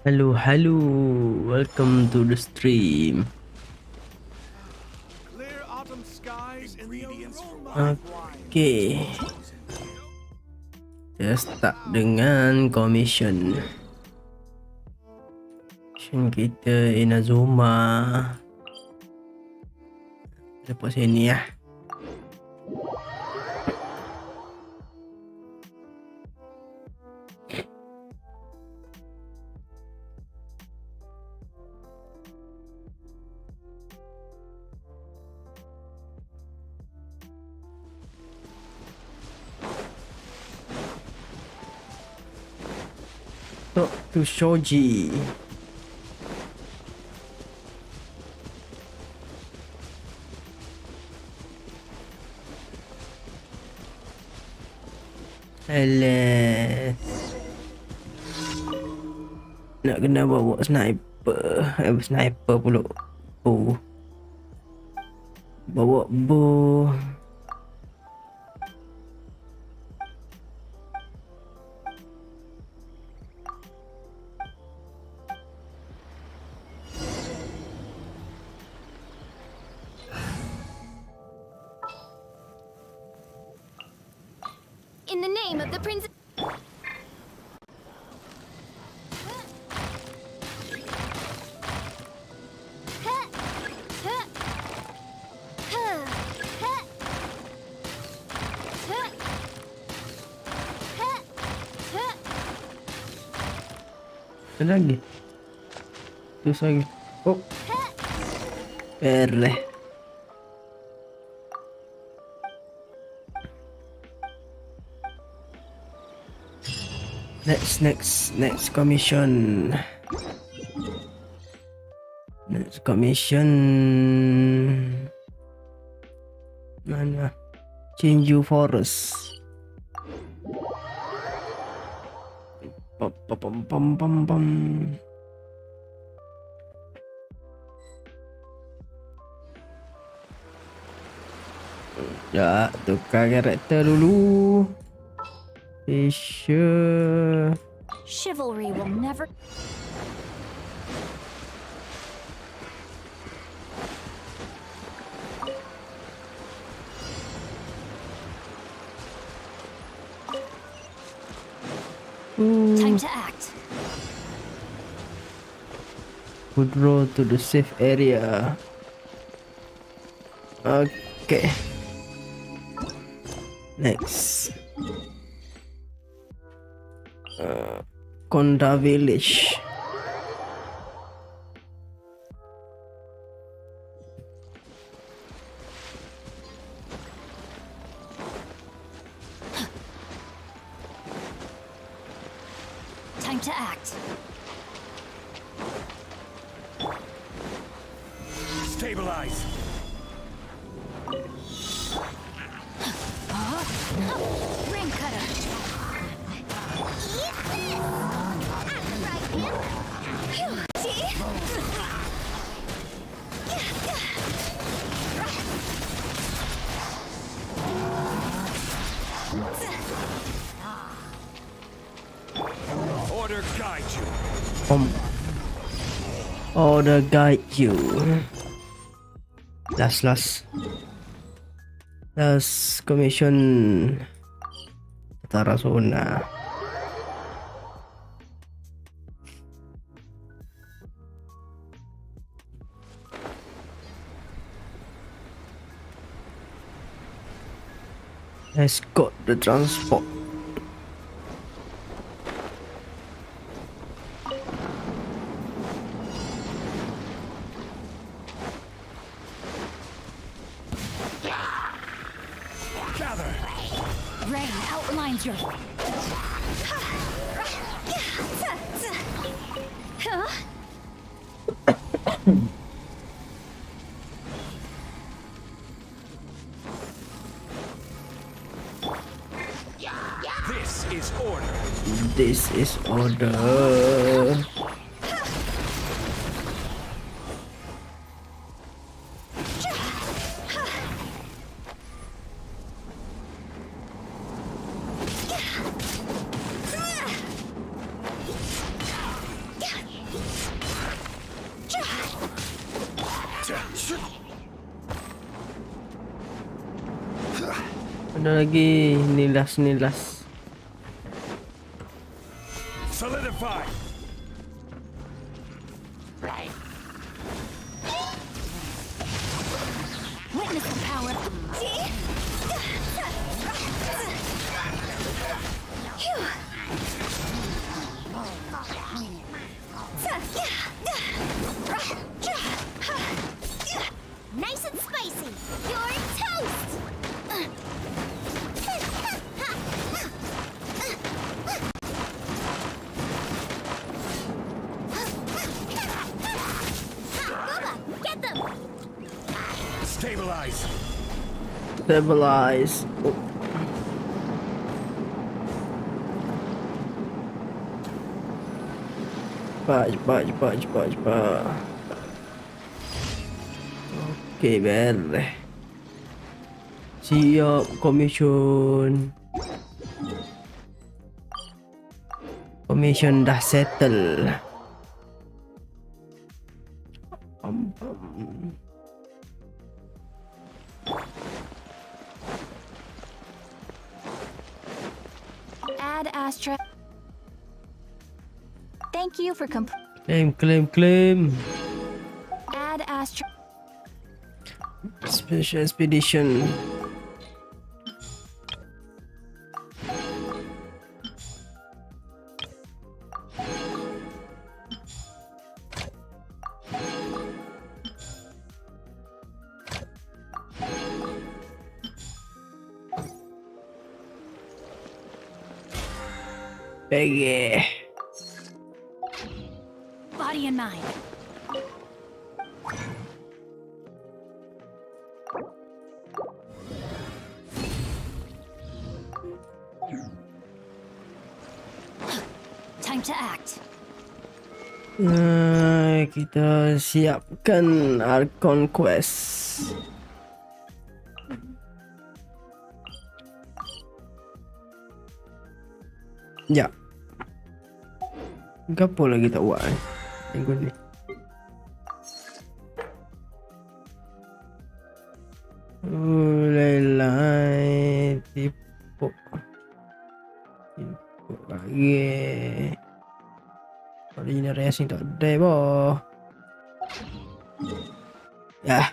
Hello, hello. Welcome to the stream. Clear autumn skies and the aroma of wine. Okay. Kita start dengan commission. Commission kita Inazuma. Lepas sini ya. Talk to Shoji. Alas. Nak kena bawa sniper. Sniper pula. Oh. Bawa bow. In the name of the princess. Ada lagi. Terus lagi. Oh. Perle. Next commission. Next commission. Mana? Chinju Forest. Pam. Ya, tukar karakter dulu. Sure. Chivalry will never. Time to act. Good road to the safe area. Okay. Next. Konda Village. Time to act. Stabilize. Ring cutter. Order guide you. Order guide you. Last commission. Tarasona. Escort the transport. Gather. Rain outlines your. Huh? This is order. This is order. Ada lagi nilas. Solidify. Witness the power. Nice and spicy. You're toast. Boba, get them. Stabilize. Stabilize. Oh. Cepat. Okey, beres. Siap commission. Commission dah settle. Add Astra. Thank you for Claim. Add Astra. Special expedition. Pergi. Body and mind. Time to act. Kita siapkan Archon Quest. Ya. Gapo lagi tak buat minggu ni. Lelai tipu lagi. Hari ni racing tak ada boh. Ya.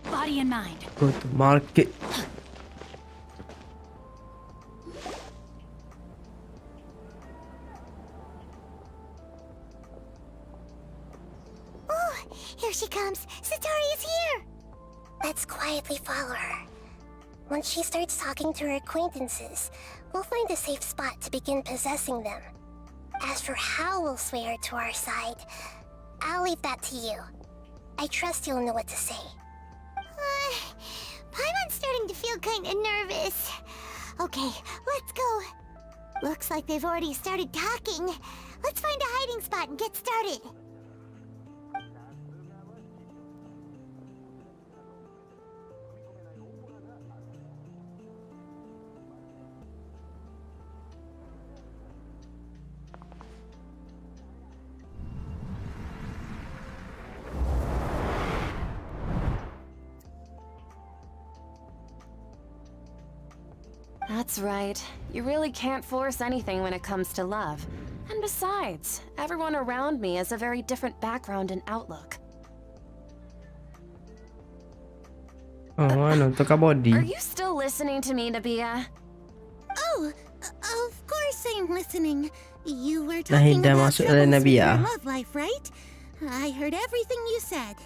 Body and mind. Go to market. Oh, here she comes. Satori is here. Let's quietly follow her. Once she starts talking to her acquaintances, we'll find a safe spot to begin possessing them. As for how we'll sway her to our side, I'll leave that to you. I trust you'll know what to say. Paimon's starting to feel kinda nervous. Okay, let's go. Looks like they've already started talking. Let's find a hiding spot and get started. That's right. You really can't force anything when it comes to love. And besides, everyone around me has a very different background and outlook. Oh, ano, tukar body. Are you still listening to me, Nabia? Oh, of course I'm listening. You were Dah talking dah about masuk dalam troubles with Nabia. your love life, right? I heard everything you said.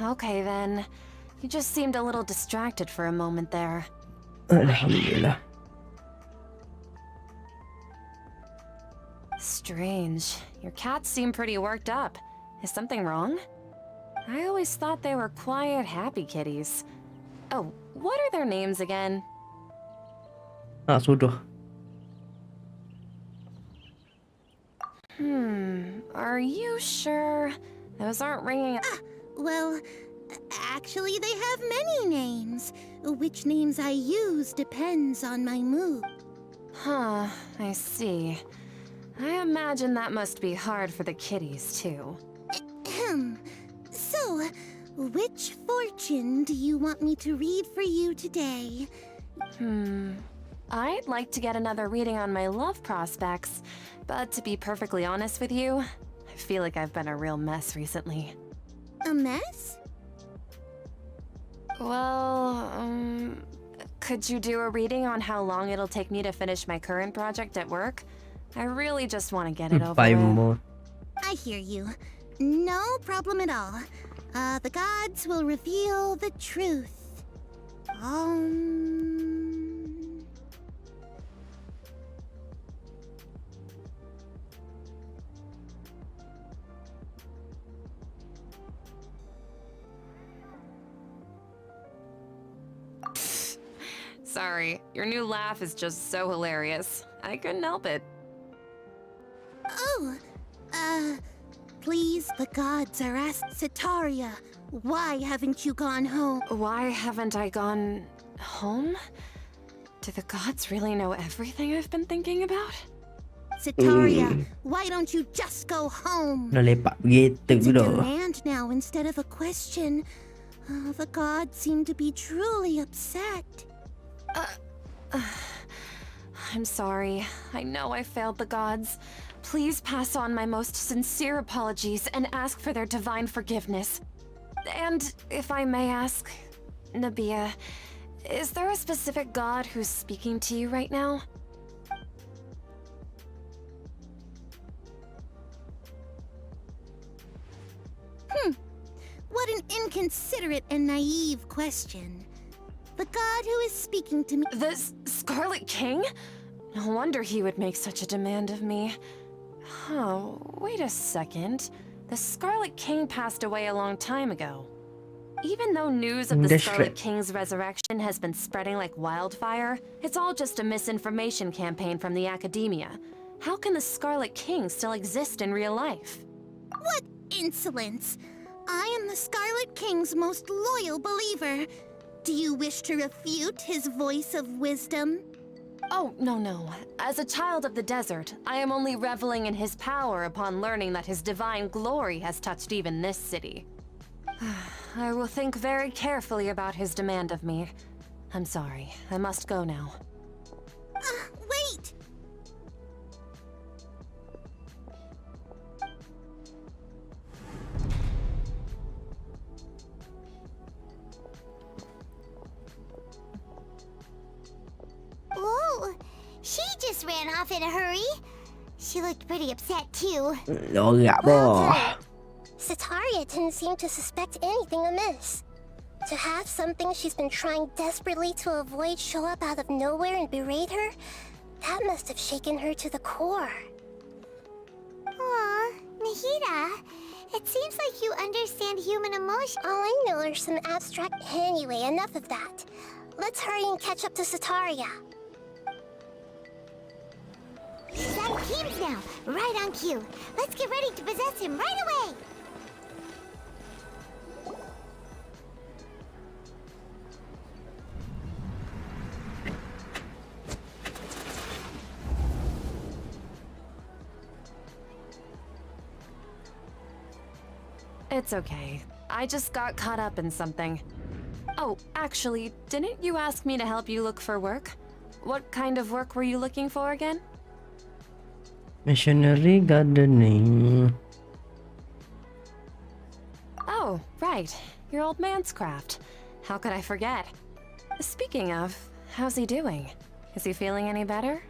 Okay then. You just seemed a little distracted for a moment there. Alhamdulillah. Strange. Your cats seem pretty worked up. Is something wrong? I always thought they were quiet, happy kitties. Oh, what are their names again? sudah. Are you sure? Those aren't ringing. Well, actually, they have many names. Which names I use depends on my mood. Huh, I see. I imagine that must be hard for the kitties, too. So, which fortune do you want me to read for you today? I'd like to get another reading on my love prospects, but to be perfectly honest with you, I feel like I've been a real mess recently. A mess? Well, could you do a reading on how long it'll take me to finish my current project at work? I really just want to get it over 5 with. more. I hear you. No problem at all. The gods will reveal the truth. Sorry, your new laugh is just so hilarious. I couldn't help it. Please, the gods are asked Sitaria. Why haven't you gone home? Why haven't I gone home? Do the gods really know everything I've been thinking about? Sitaria, why don't you just go home? Dah lepak begitu It's a dah. demand now instead of a question. The gods seem to be truly upset. I'm sorry. I know I failed the gods. Please pass on my most sincere apologies and ask for their divine forgiveness. And if I may ask, Nabia, is there a specific god who's speaking to you right now? What an inconsiderate and naive question. The god who is speaking to me. The Scarlet King? No wonder he would make such a demand of me. Oh, wait a second. The Scarlet King passed away a long time ago. Even though news of the That's Scarlet right. King's resurrection has been spreading like wildfire, it's all just a misinformation campaign from the academia. How can the Scarlet King still exist in real life? What insolence! I am the Scarlet King's most loyal believer. Do you wish to refute his voice of wisdom? Oh, no. As a child of the desert, I am only reveling in his power upon learning that his divine glory has touched even this city. I will think very carefully about his demand of me. I'm sorry. I must go now. Wait! Whoa! She just ran off in a hurry. She looked pretty upset too. Lorak boh. Sitaria didn't seem to suspect anything amiss. To have something she's been trying desperately to avoid show up out of nowhere and berate her, that must have shaken her to the core. Aw, Nahida, it seems like you understand human emotion. All I know are some abstract... Anyway, enough of that. Let's hurry and catch up to Sitaria. He's out of teams now, right on cue. Let's get ready to possess him right away! It's okay. I just got caught up in something. Oh, actually, didn't you ask me to help you look for work? What kind of work were you looking for again? Missionary gardening. Oh, right. Your old man's craft. How could I forget? Speaking of, how's he doing? Is he feeling any better?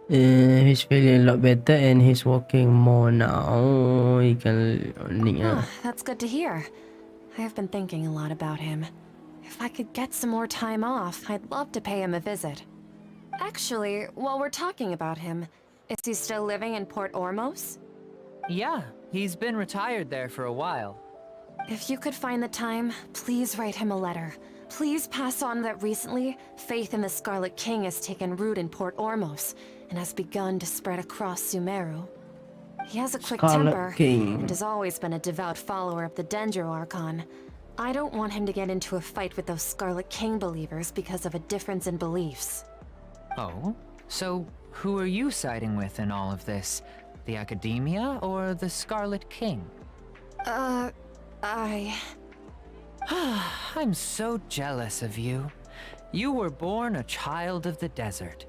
He's feeling a lot better and he's walking more now. He can That's good to hear. I have been thinking a lot about him. If I could get some more time off, I'd love to pay him a visit. Actually, while we're talking about him, is he still living in Port Ormos? Yeah, he's been retired there for a while. If you could find the time, please write him a letter. Please pass on that recently, faith in the Scarlet King has taken root in Port Ormos and has begun to spread across Sumeru. He has a quick Scarlet temper King. and has always been a devout follower of the Dendro Archon. I don't want him to get into a fight with those Scarlet King believers because of a difference in beliefs. Oh? So, who are you siding with in all of this? The Academia or the Scarlet King? I'm so jealous of you. You were born a child of the desert,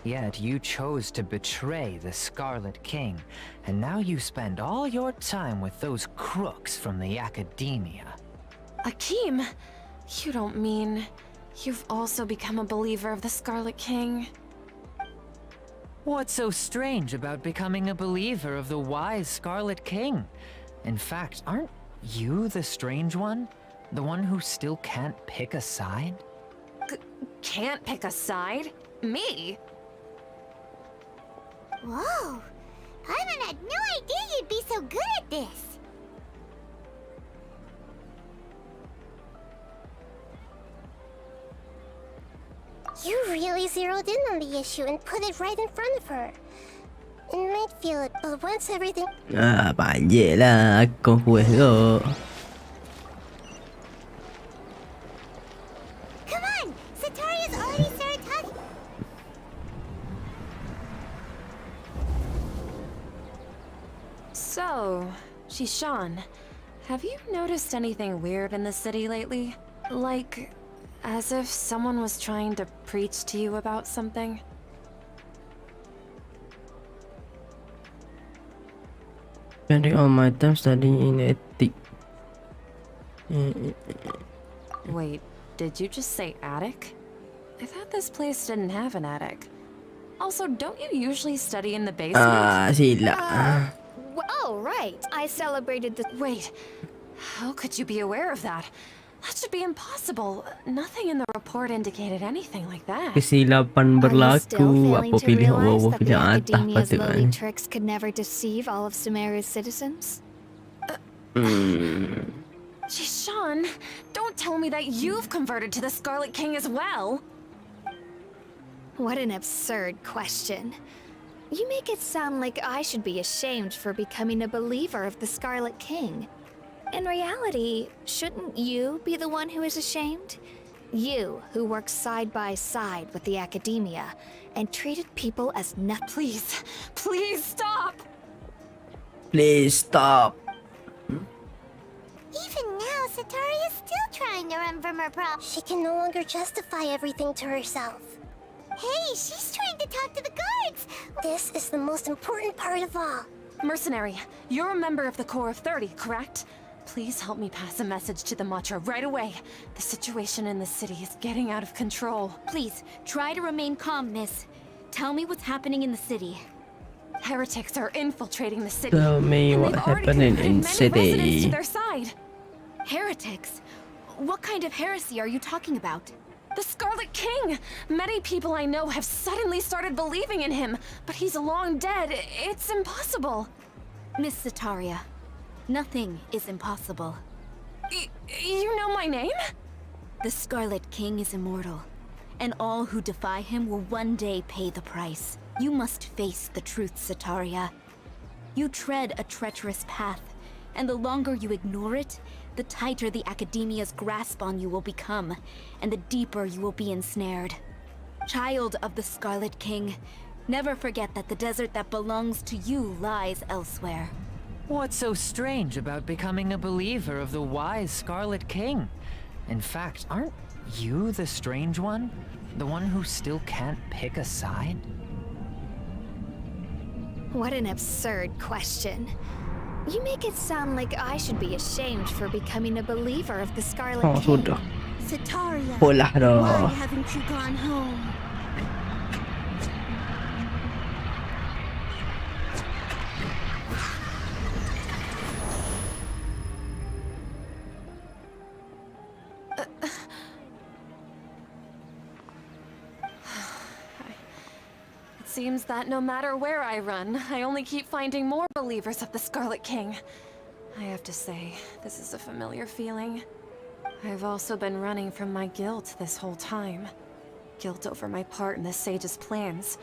yet you chose to betray the Scarlet King, and now you spend all your time with those crooks from the Academia. Akeem, you don't mean you've also become a believer of the Scarlet King? What's so strange about becoming a believer of the wise Scarlet King? In fact, aren't you the strange one? The one who still can't pick a side? Can't pick a side? Me? Whoa! Paimon had no idea you'd be so good at this! You really zeroed in on the issue and put it right in front of her. It might feel it, but once everything... Bạn dễ là con juego. Come on! Sataria's already started talking... So, Shishan, have you noticed anything weird in the city lately? Like, as if someone was trying to preach to you about something? Spending all my time studying in ethics. Wait, did you just say attic? I thought this place didn't have an attic. Also, don't you usually study in the basement? Sila. Oh, right. I celebrated the. Wait, how could you be aware of that? That should be impossible. Nothing in the report indicated anything like that. Kesilapan Are you still berlaku. failing Apa to pilih realize Allah that the pilih atas Academia's patut lowly kan. tricks could never deceive all of Sumeru's citizens? Shishan, don't tell me that you've converted to the Scarlet King as well. What an absurd question. You make it sound like I should be ashamed for becoming a believer of the Scarlet King. In reality, shouldn't you be the one who is ashamed? You, who worked side by side with the Academia and treated people as nothing. Please, please stop! Please stop. Even now, Sataria's still trying to run from her problem. She can no longer justify everything to herself. Hey, she's trying to talk to the guards! This is the most important part of all. Mercenary, you're a member of the Corps of 30, correct? Please help me pass a message to the Matra right away. The situation in the city is getting out of control. Please, try to remain calm, miss. Tell me what's happening in the city. Heretics are infiltrating the city. Tell me and what they've already happening converted in many city. residents to their side. Heretics? What kind of heresy are you talking about? The Scarlet King! Many people I know have suddenly started believing in him, but he's long dead. It's impossible. Miss Sataria, nothing is impossible. You know my name? The Scarlet King is immortal, and all who defy him will one day pay the price. You must face the truth, Sataria. You tread a treacherous path, and the longer you ignore it, the tighter the Academia's grasp on you will become, and the deeper you will be ensnared. Child of the Scarlet King, never forget that the desert that belongs to you lies elsewhere. What's so strange about becoming a believer of the wise Scarlet King? In fact, aren't you the strange one? The one who still can't pick a side? What an absurd question. You make it sound like I should be ashamed for becoming a believer of the Scarlet Oh, King. sudah. Sataria, Bolah why dah. haven't you gone home? It seems that no matter where I run, I only keep finding more believers of the Scarlet King. I have to say, this is a familiar feeling. I've also been running from my guilt this whole time. Guilt over my part in the sage's plans,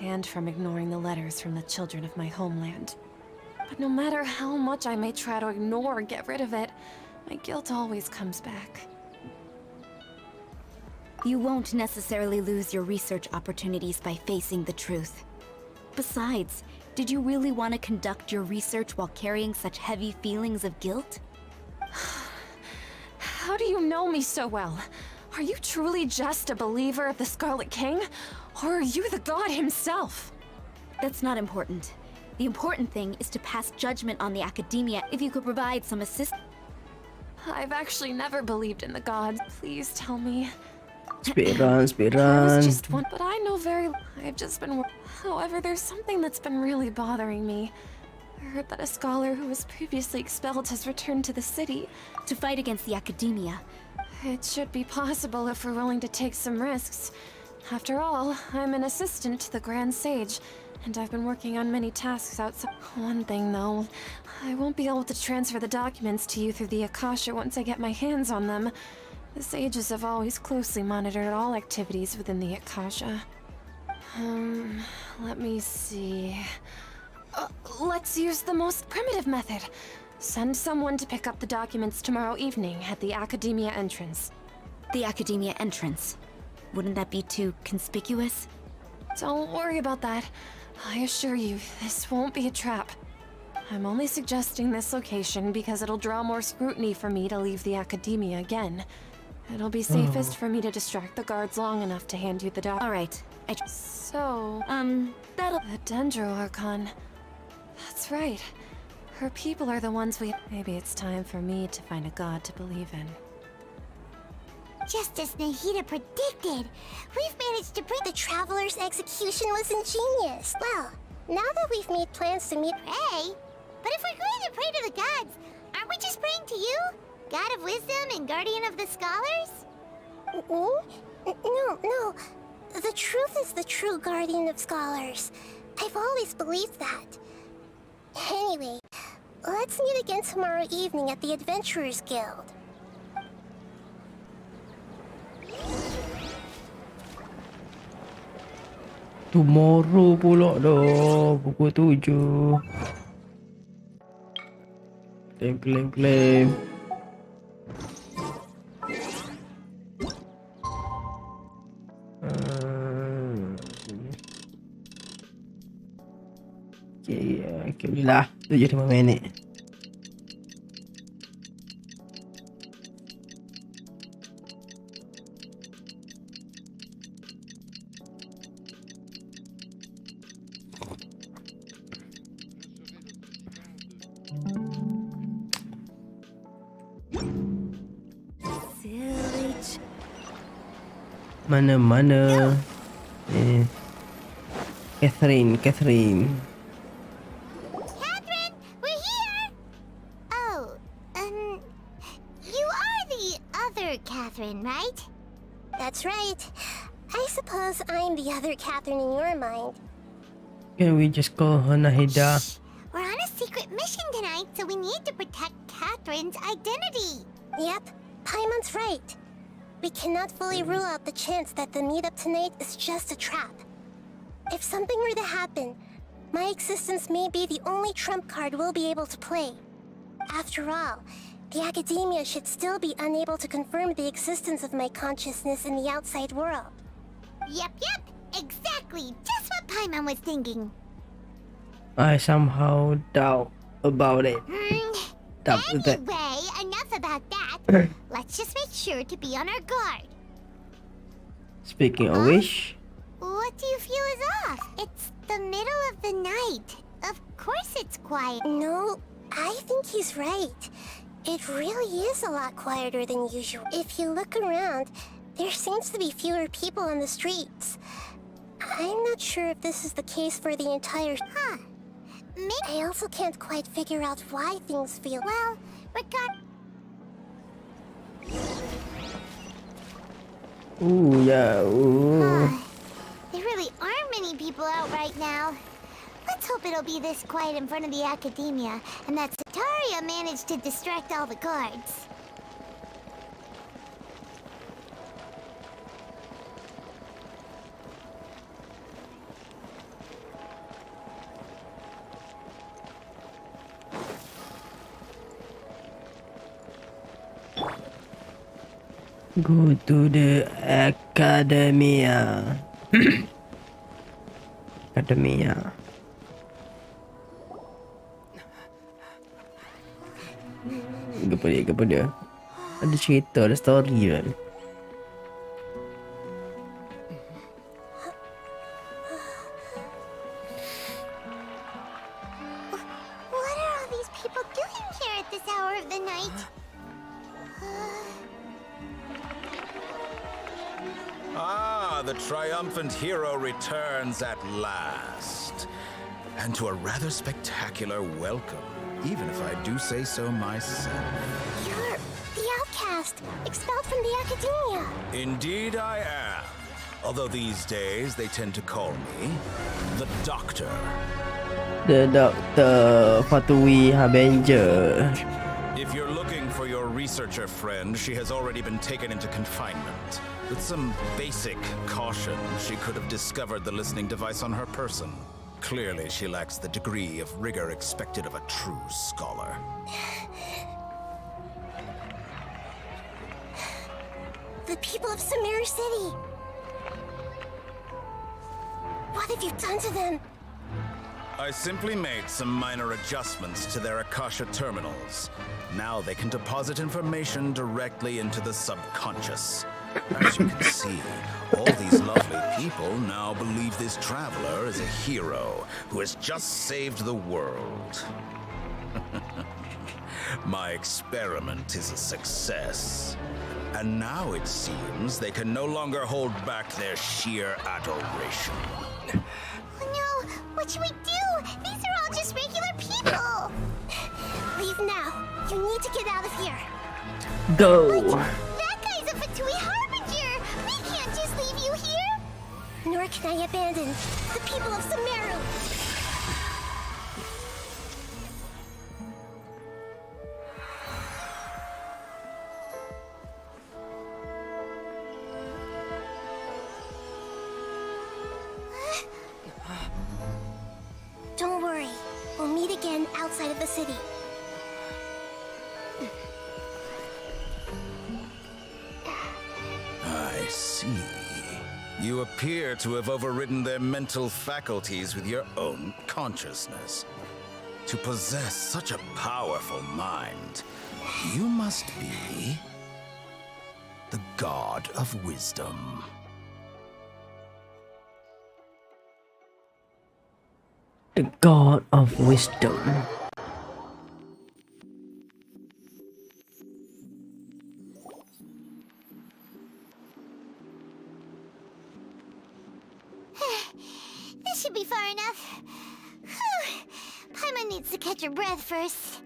and from ignoring the letters from the children of my homeland. But no matter how much I may try to ignore or get rid of it, my guilt always comes back. You won't necessarily lose your research opportunities by facing the truth. Besides, did you really want to conduct your research while carrying such heavy feelings of guilt? How do you know me so well? Are you truly just a believer of the Scarlet King? Or are you the god himself? That's not important. The important thing is to pass judgment on the academia if you could provide some assistance. I've actually never believed in the gods. Please tell me. Speedrun, I was speedrun. just one, but I know I've just been. However, there's something that's been really bothering me. I heard that a scholar who was previously expelled has returned to the city To fight against the academia. It should be possible if we're willing to take some risks. After all, I'm an assistant to the Grand Sage, and I've been working on many tasks outside. One thing, though, I won't be able to transfer the documents to you through the Akasha once I get my hands on them. The sages have always closely monitored all activities within the Akasha. Let me see. Let's use the most primitive method. Send someone to pick up the documents tomorrow evening at the Academia entrance. The academia entrance. Wouldn't that be too conspicuous? Don't worry about that. I assure you, this won't be a trap. I'm only suggesting this location because it'll draw more scrutiny for me to leave the Academia again. It'll be safest for me to distract the guards long enough to hand you the Alright. So, That'll... the Dendro Archon. That's right. Her people are the ones we... Maybe it's time for me to find a god to believe in. Just as Nahida predicted, we've managed to bring the Traveler's execution was ingenious. Well, now that we've made plans to meet Ray, but if we're going to pray to the gods, aren't we just praying to you? God of wisdom and guardian of the scholars? No. The truth is the true guardian of scholars. I've always believed that. Anyway, let's meet again tomorrow evening at the Adventurers Guild. Tomorrow pula dah pukul 7. Claim. Okay, boleh lah. 75 minit. Mana? Catherine. Catherine, we're here! Oh, you are the other Catherine, right? That's right. I suppose I'm the other Catherine in your mind. Can we just call her Nahida? Shh. We're on a secret mission tonight, so we need to protect Catherine's identity. Yep, Paimon's right. We cannot fully rule out the chance that the meetup tonight is just a trap. If something were to happen, my existence may be the only trump card we'll be able to play. After all, the Academia should still be unable to confirm the existence of my consciousness in the outside world. Yep, exactly. Just what Paimon was thinking. I somehow doubt about it. Anyway, enough about that. Let's just make sure to be on our guard. Speaking of which, What do you feel is off? It's the middle of the night. Of course it's quiet. No, I think he's right. It really is a lot quieter than usual. If you look around, there seems to be fewer people on the streets. I'm not sure if this is the case for the entire... I also can't quite figure out why things feel... Well, ooh. There really aren't many people out right now. Let's hope it'll be this quiet in front of the academia, and that Sataria managed to distract all the guards. Go to the academia. Academia. Apa dia? Ada cerita, ada story kan? What are all these people doing here at this hour of the night? Ah, the triumphant hero returns at last. And to a rather spectacular welcome, even if I do say so myself. You're the outcast, expelled from the academia. Indeed I am. Although these days they tend to call me the Doctor. The Doctor Fatui Avenger. If you're looking for your researcher friend, she has already been taken into confinement. With some basic caution, she could have discovered the listening device on her person. Clearly, she lacks the degree of rigor expected of a true scholar. The people of Samir City. What have you done to them? I simply made some minor adjustments to their Akasha terminals. Now they can deposit information directly into the subconscious. As you can see, all these lovely people now believe this traveler is a hero who has just saved the world. My experiment is a success. And now it seems they can no longer hold back their sheer adoration. Oh no, what should we do? These are all just regular people. Leave now. You need to get out of here. Go. That guy's a Fatui Harbinger. We can't just leave you here. Nor can I abandon the people of Sumeru. Don't worry. We'll meet again outside of the city. I see. You appear to have overridden their mental faculties with your own consciousness. To possess such a powerful mind, you must be the god of wisdom. The God of Wisdom. This should be far enough. Paimon needs to catch her breath first.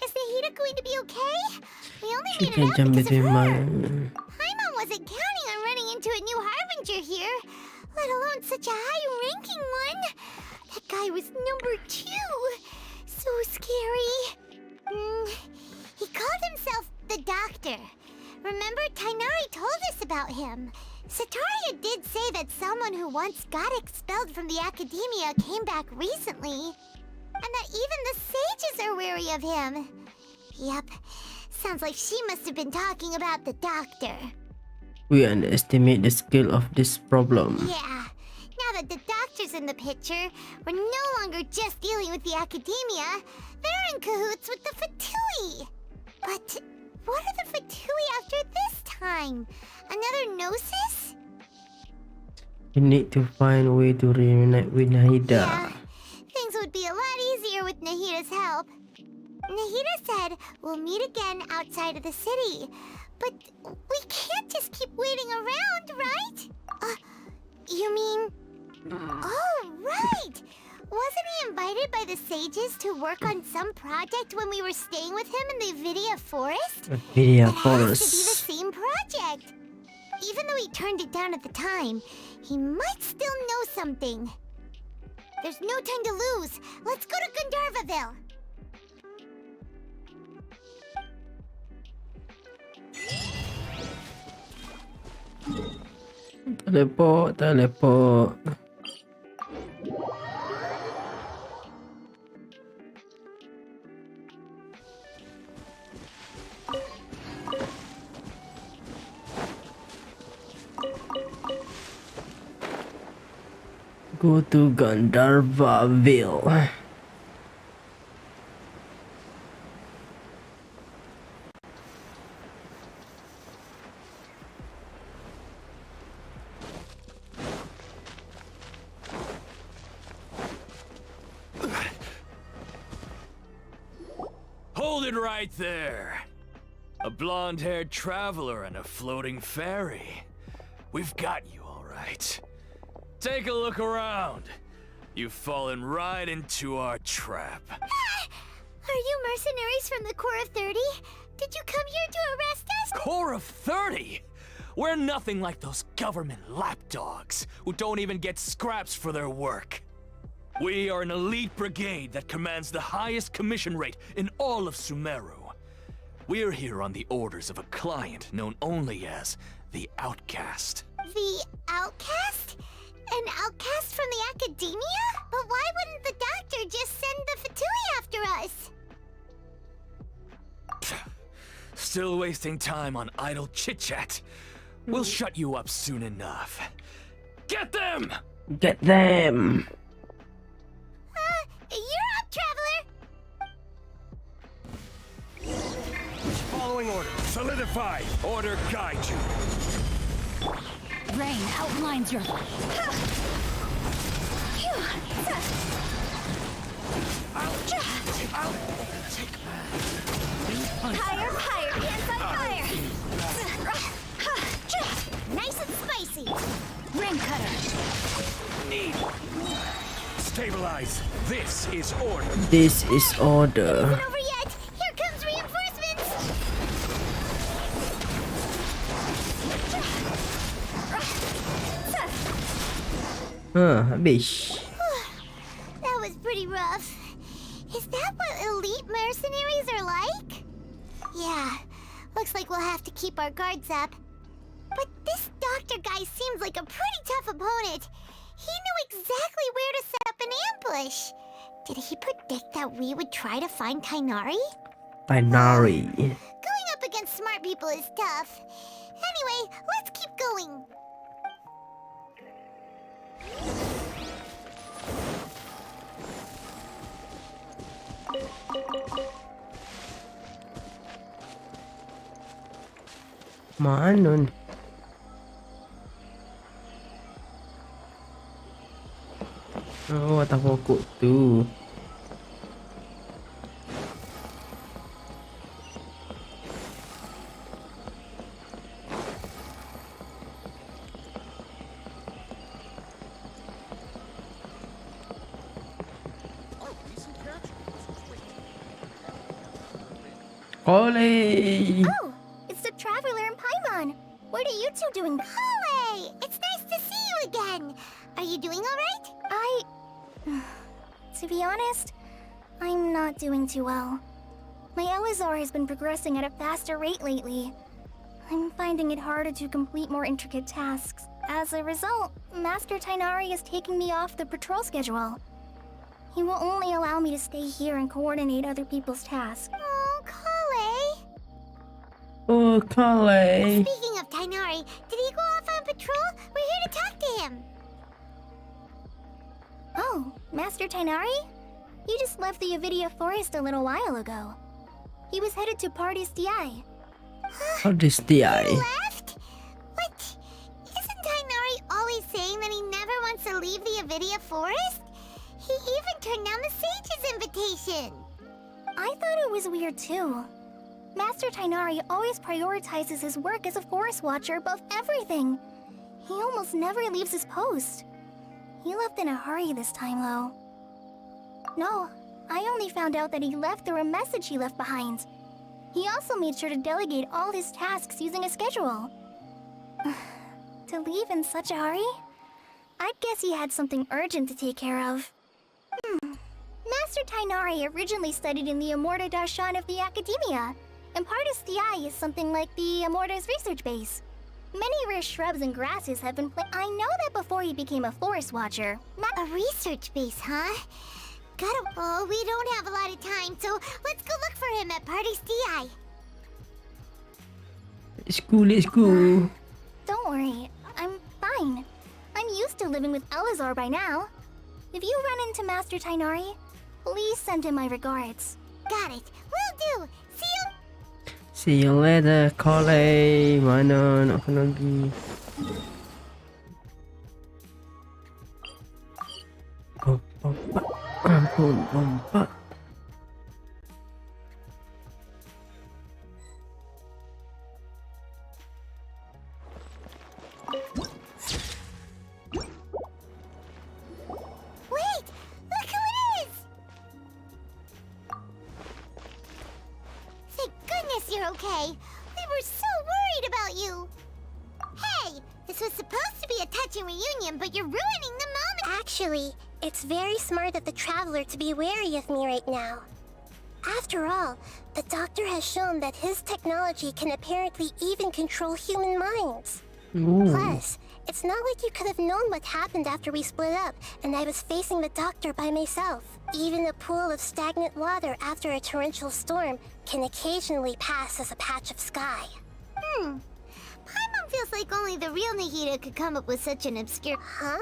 Is Nahida going to be okay? We only She made it can out jump because of between her. my... Paimon wasn't counting on running into a new Harbinger here, let alone such a high-ranking one. That guy was number 2. So scary. He called himself the Doctor. Remember, Tainari told us about him. Sataria did say that someone who once got expelled from the academia came back recently. And that even the sages are wary of him. Yep, sounds like she must have been talking about the Doctor. We underestimate the scale of this problem. Yeah, now that the Doctor's in the picture, we're no longer just dealing with the academia. They're in cahoots with the Fatui. But what are the Fatui after this time? Another Gnosis? We need to find a way to reunite with Nahida. Yeah, things would be a lot easier with Nahida's help. Nahida said we'll meet again outside of the city. But we can't just keep waiting around, right? You mean... Oh, right! Wasn't he invited by the sages to work on some project when we were staying with him in the Vidia Forest? Vidia It has to be Forest. the same project. Even though he turned it down at the time, he might still know something. There's no time to lose. Let's go to Gandharvaville. Teleport, teleport. Go to Gandharvaville. Hold it right there. A blonde-haired traveler and a floating fairy. We've got you all right. Take a look around. You've fallen right into our trap. Are you mercenaries from the Corps of 30? Did you come here to arrest us? Corps of 30? We're nothing like those government lapdogs who don't even get scraps for their work. We are an elite brigade that commands the highest commission rate in all of Sumeru. We're here on the orders of a client known only as the Outcast. The Outcast? An outcast from the academia? But why wouldn't the doctor just send the Fatui after us? Still wasting time on idle chit-chat. We'll shut you up soon enough. Get them! Get them! You're up, traveler! Following order. Solidify. Order guide you. Rain outlines your... Higher, higher, hands on fire! Nice and spicy! Rain cutter. Stabilize. This is order. This is order. Not over yet! Here comes reinforcements! Habis. That was pretty rough. Is that what elite mercenaries are like? Yeah, looks like we'll have to keep our guards up. But this doctor guy seems like a pretty tough opponent. He knew exactly where to set up an ambush. Did he predict that we would try to find Tainari? Binary. Going up against smart people is tough. Anyway, let's keep going. Mana ni? Oh, atas pokok tu. Oleh! Oh, it's the traveler and Paimon. What are you two doing? Hole! It's nice to see you again. Are you doing all right? To be honest, I'm not doing too well. My Elazar has been progressing at a faster rate lately. I'm finding it harder to complete more intricate tasks. As a result, Master Tainari is taking me off the patrol schedule. He will only allow me to stay here and coordinate other people's tasks. Oh, Kale! Oh, Kale. Speaking of Tainari, did he go off on patrol? We're here to talk to him. Oh, Master Tainari? He just left the Avidia Forest a little while ago. He was headed to Party's DI. How does the eye? He left? What? Isn't Tainari always saying that he never wants to leave the Avidia Forest? He even turned down the Sage's invitation. I thought it was weird too. Master Tainari always prioritizes his work as a forest watcher above everything. He almost never leaves his post. He left in a hurry this time, though. No, I only found out that he left through a message he left behind. He also made sure to delegate all his tasks using a schedule. To leave in such a hurry? I'd guess he had something urgent to take care of. Master Tainari originally studied in the Amorta Darshan of the Academia, and Pardis Di is something like the Amorta's research base. Many rare shrubs and grasses have been I know that before he became a forest watcher. A research base, huh? Oh, we don't have a lot of time, so let's go look for him at Pardis Di. Let's go, let's go. Don't worry, I'm fine. I'm used to living with Elazar by now. If you run into Master Tainari, please send him my regards. Got it. Will do. See you. See you later, Kole. Mana nak pergi? Kompak, ampun, kompak. Wait! Look who it is! Thank goodness you're okay. We were so worried about you. Hey, this was supposed to be a touching reunion, but you're ruining the moment. Actually, it's very smart of the Traveler to be wary of me right now. After all, the Doctor has shown that his technology can apparently even control human minds. Ooh. Plus, it's not like you could have known what happened after we split up and I was facing the Doctor by myself. Even a pool of stagnant water after a torrential storm can occasionally pass as a patch of sky. Paimon feels like only the real Nahida could come up with such an obscure... Huh?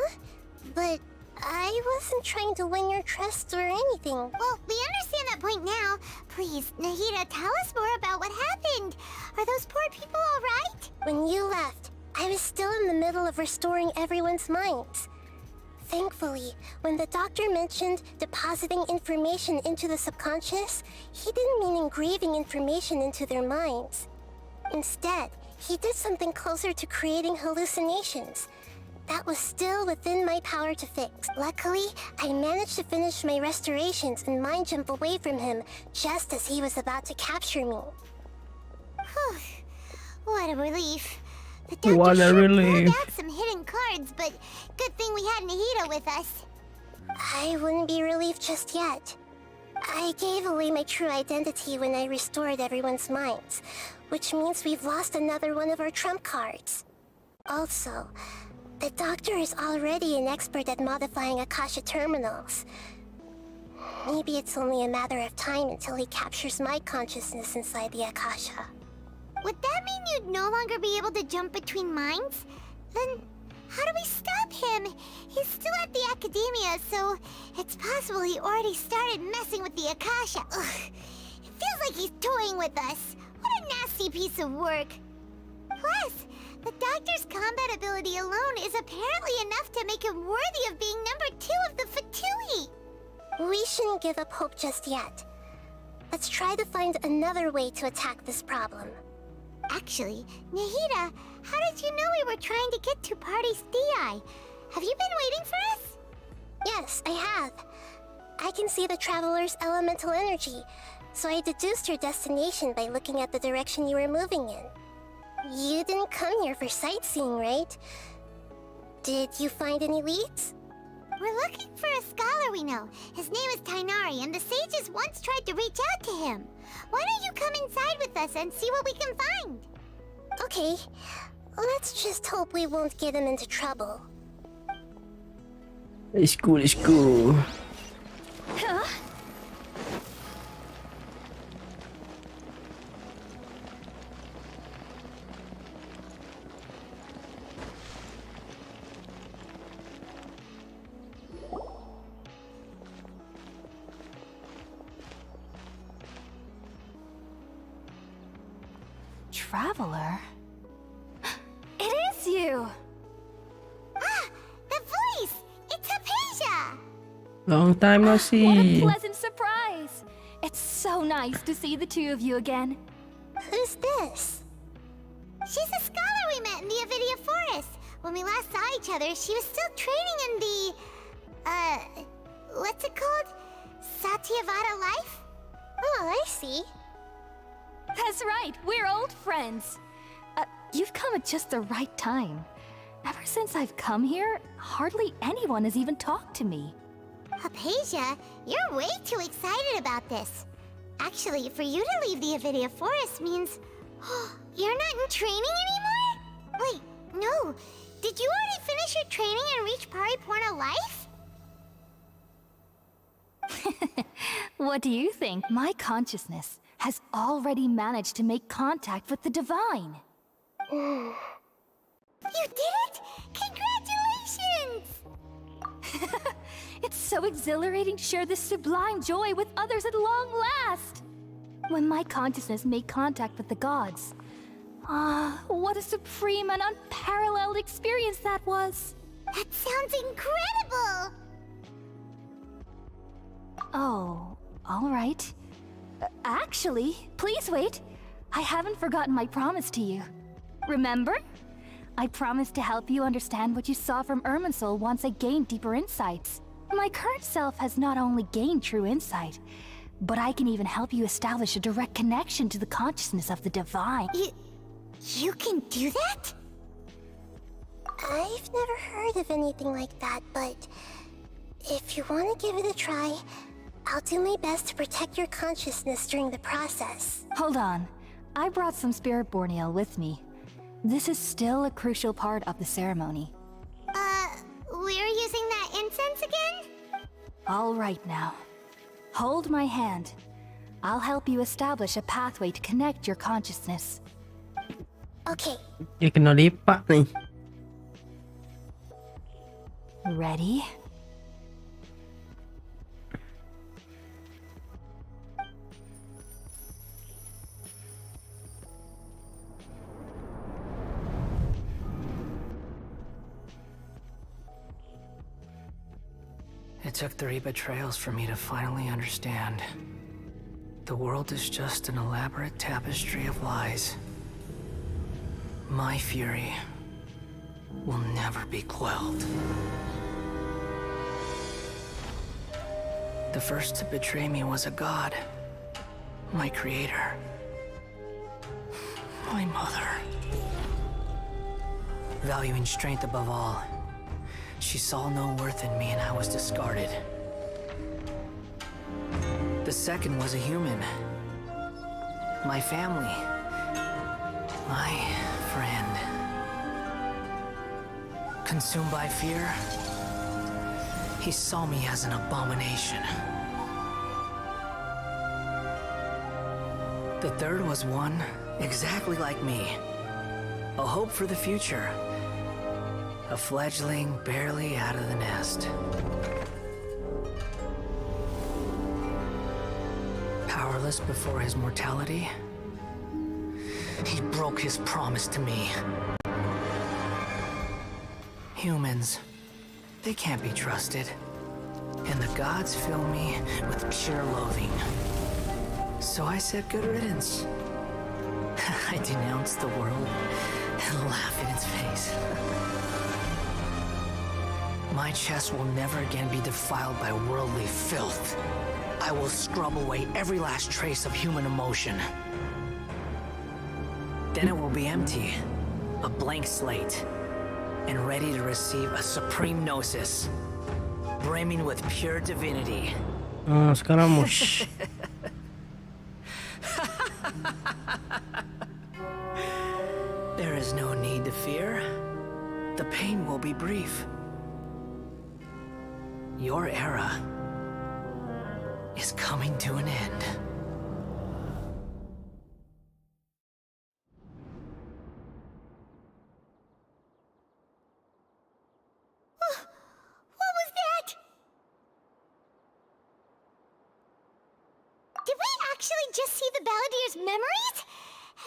But I wasn't trying to win your trust or anything. Well, we understand that point now. Please, Nahida, tell us more about what happened. Are those poor people all right? When you left, I was still in the middle of restoring everyone's minds. Thankfully, when the Doctor mentioned depositing information into the subconscious, he didn't mean engraving information into their minds. Instead, he did something closer to creating hallucinations. That was still within my power to fix. Luckily, I managed to finish my restorations and mind jump away from him just as he was about to capture me. What a relief. The Doctor What a sure relief. pulled out some hidden cards, but good thing we had Nahida with us. I wouldn't be relieved just yet. I gave away my true identity when I restored everyone's minds, which means we've lost another one of our trump cards. Also, the Doctor is already an expert at modifying Akasha terminals. Maybe it's only a matter of time until he captures my consciousness inside the Akasha. Would that mean you'd no longer be able to jump between minds? Then how do we stop him? He's still at the Academia, so it's possible he already started messing with the Akasha. Ugh. It feels like he's toying with us. What a nasty piece of work. Plus, the Doctor's combat ability alone is apparently enough to make him worthy of being number 2 of the Fatui. We shouldn't give up hope just yet. Let's try to find another way to attack this problem. Actually, Nahida, how did you know we were trying to get to Pardis Di? Have you been waiting for us? Yes, I have. I can see the Traveler's elemental energy, so I deduced your destination by looking at the direction you were moving in. You didn't come here for sightseeing, right? Did you find any leads? We're looking for a scholar we know. His name is Tainari, and the sages once tried to reach out to him. Why don't you come inside with us and see what we can find? Okay. Let's just hope we won't get him into trouble. Let's go, let's go. Traveler? It is you! Ah! The voice! It's Hypatia! Long time no What a see. pleasant surprise! It's so nice to see the two of you again. Who's this? She's a scholar we met in the Avidia Forest. When we last saw each other, she was still training in the... what's it called? Satyavada life? Oh, I see. That's right, we're old friends. You've come at just the right time. Ever since I've come here, hardly anyone has even talked to me. Hypatia, you're way too excited about this. Actually, for you to leave the Avidia Forest means... you're not in training anymore? Wait, no. Did you already finish your training and reach Paripurna life? What do you think? My consciousness has already managed to make contact with the divine. You did it? Congratulations! It's so exhilarating to share this sublime joy with others at long last. When my consciousness made contact with the gods. What a supreme and unparalleled experience that was. That sounds incredible! Oh, all right. Actually, please wait. I haven't forgotten my promise to you. Remember? I promised to help you understand what you saw from Irminsul once I gained deeper insights. My current self has not only gained true insight, but I can even help you establish a direct connection to the consciousness of the divine. You can do that? I've never heard of anything like that, but if you want to give it a try, I'll do my best to protect your consciousness during the process. Hold on. I brought some spirit borneal with me. This is still a crucial part of the ceremony. We're using that incense again? All right now. Hold my hand. I'll help you establish a pathway to connect your consciousness. Okay. Dia kena lipat ni. Ready? It took 3 betrayals for me to finally understand. The world is just an elaborate tapestry of lies. My fury will never be quelled. The first to betray me was a god. My creator. My mother. Valuing strength above all, she saw no worth in me and I was discarded. The second was a human. My family. My friend. Consumed by fear, he saw me as an abomination. The third was one exactly like me. A hope for the future. A fledgling barely out of the nest. Powerless before his mortality, he broke his promise to me. Humans, they can't be trusted. And the gods fill me with pure loathing. So I said good riddance. I denounce the world and laugh in its face. My chest will never again be defiled by worldly filth. I will scrub away every last trace of human emotion. Then it will be empty, a blank slate, and ready to receive a supreme gnosis, brimming with pure divinity. Sekarang mush. There is no need to fear. The pain will be brief. Your era is coming to an end. What was that? Did we actually just see the Baladier's memories?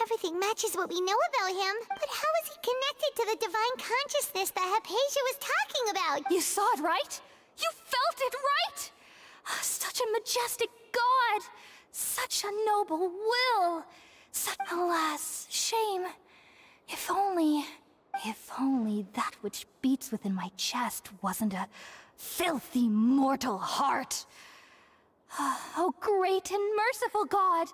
Everything matches what we know about him, but how is he connected to the divine consciousness that Hypatia was talking about? You saw it, right? You felt it, right? Such a majestic god! Such a noble will! Such, alas, shame. If only that which beats within my chest wasn't a filthy mortal heart. Oh, great and merciful God!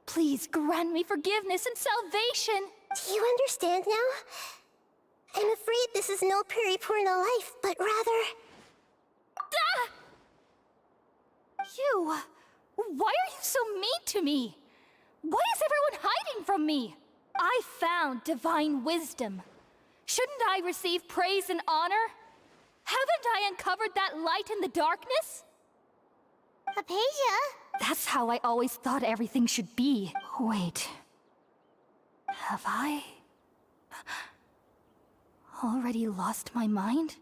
Please grant me forgiveness and salvation! Do you understand now? I'm afraid this is no Paripurna life, but rather... you? Why are you so mean to me? Why is everyone hiding from me? I found divine wisdom. Shouldn't I receive praise and honor? Haven't I uncovered that light in the darkness? Hypatia? That's how I always thought everything should be. Wait. Have I already lost my mind?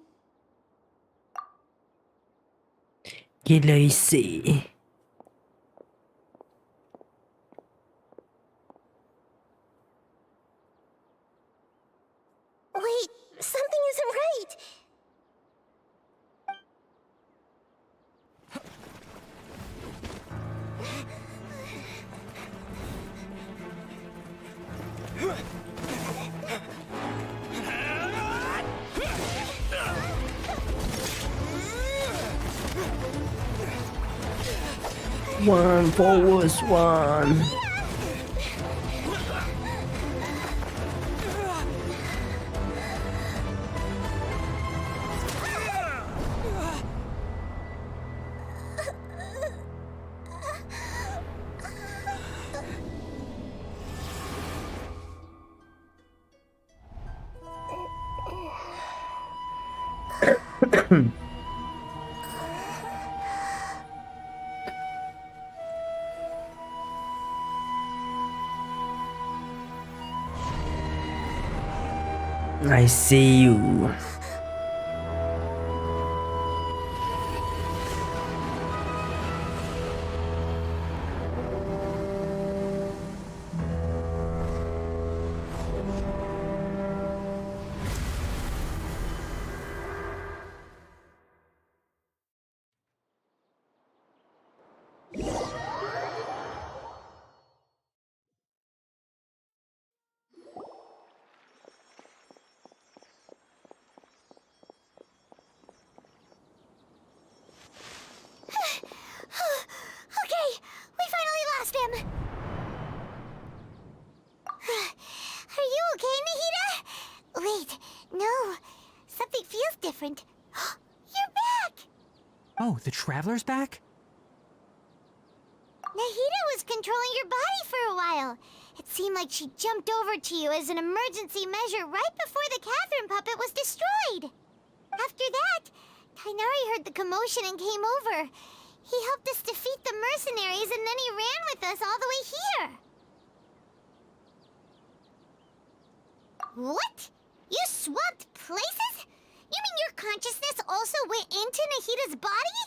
Gila isi. Wait, something isn't right. One forward one. I see you. Okay, we finally lost him. Are you okay, Nahida? Wait, no. Something feels different. You're back! Oh, the Traveler's back? Nahida was controlling your body for a while. It seemed like she jumped over to you as an emergency measure right before the Catherine puppet was destroyed. After that, Kainari heard the commotion and came over. He helped us defeat the mercenaries and then he ran with us all the way here. What? You swapped places? You mean your consciousness also went into Nahida's body?